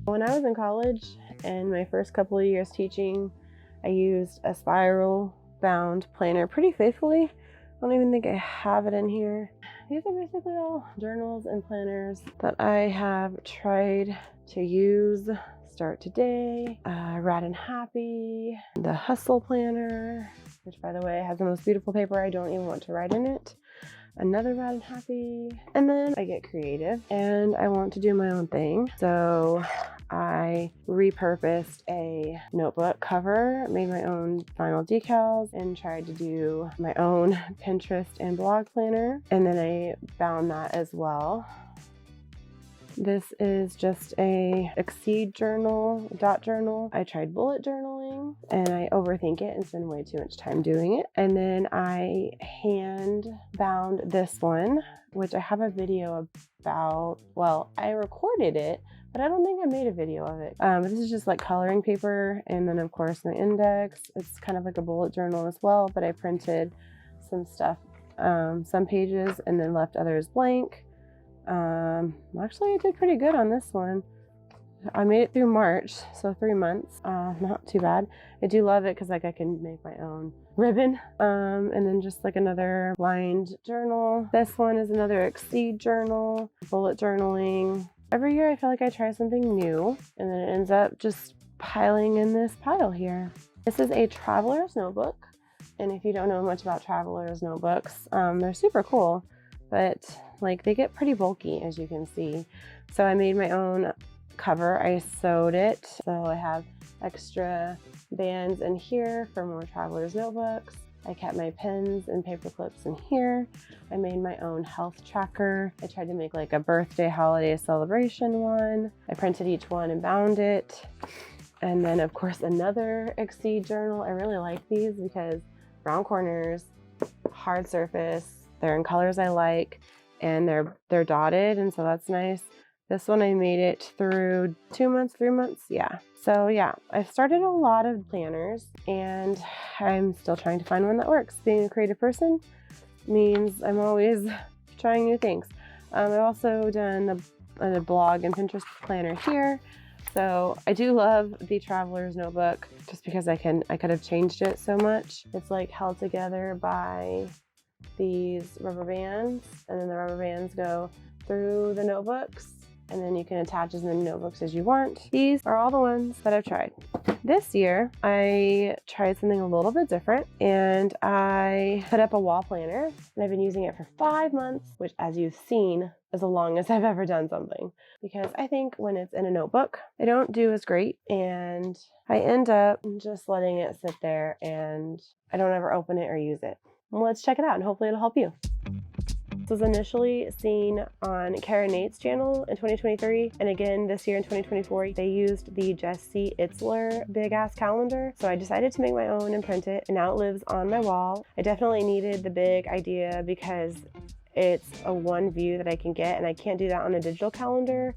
When I was in college and my first couple of years teaching, I used a spiral bound planner pretty faithfully. I don't even think I have it in here. These are basically all journals and planners that I have tried to use. Start Today, Rad and Happy, the Hustle Planner, which by the way has the most beautiful paper. I don't even want to write in it. Another Rad and Happy. And then I get creative and I want to do my own thing. So I repurposed a notebook cover, made my own vinyl decals, and tried to do my own Pinterest and blog planner. And then I bound that as well. This is just a Exceed journal, dot journal. I tried bullet journaling and I overthink it and spend way too much time doing it. And then I hand bound this one, which I have a video about. Well, I recorded it, but I don't think I made a video of it. This is just like coloring paper. And then of course my index, it's kind of like a bullet journal as well, but I printed some stuff, some pages, and then left others blank. Actually I did pretty good on this one. I made it through March, so 3 months. Not too bad. I do love it because like I can make my own ribbon. And then just like another lined journal. This one is another Exceed journal, bullet journaling. Every year I feel like I try something new and then it ends up just piling in this pile here. This is a traveler's notebook. And if you don't know much about traveler's notebooks, they're super cool, but like they get pretty bulky, as you can see. So I made my own cover. I sewed it. So I have extra bands in here for more traveler's notebooks. I kept my pens and paper clips in here. I made my own health tracker. I tried to make like a birthday holiday celebration one. I printed each one and bound it. And then of course another Exceed journal. I really like these because round corners, hard surface, they're in colors I like, and they're dotted, and so that's nice. This one I made it through 2 months, 3 months, yeah. So yeah, I've started a lot of planners and I'm still trying to find one that works. Being a creative person means I'm always trying new things. I've also done a blog and Pinterest planner here. So I do love the traveler's notebook just because I could have changed it so much. It's like held together by these rubber bands, and then the rubber bands go through the notebooks, and then you can attach as many notebooks as you want. These are all the ones that I've tried. This year, I tried something a little bit different, and I put up a wall planner, and I've been using it for 5 months, which as you've seen, is the longest I've ever done something. Because I think when it's in a notebook, I don't do as great, and I end up just letting it sit there, and I don't ever open it or use it. Well, let's check it out and hopefully it'll help you. This was initially seen on Kara Nate's channel in 2023, and again this year in 2024. They used the Jesse Itzler big ass calendar, so I decided to make my own and print it, and now it lives on my wall. I definitely needed the big idea because it's a one view that I can get, and I can't do that on a digital calendar.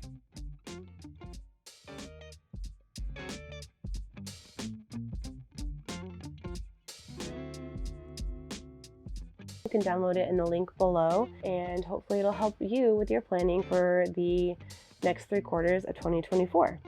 You can download it in the link below, and hopefully it'll help you with your planning for the next 3 quarters of 2024.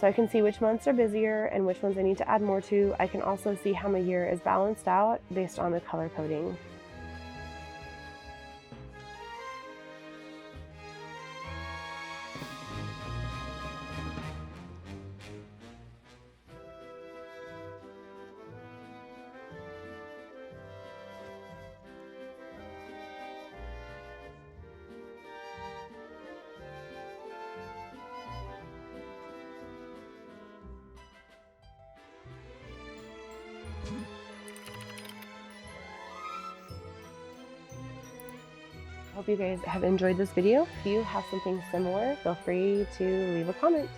So I can see which months are busier and which ones I need to add more to. I can also see how my year is balanced out based on the color coding. Hope you guys have enjoyed this video. If you have something similar, feel free to leave a comment.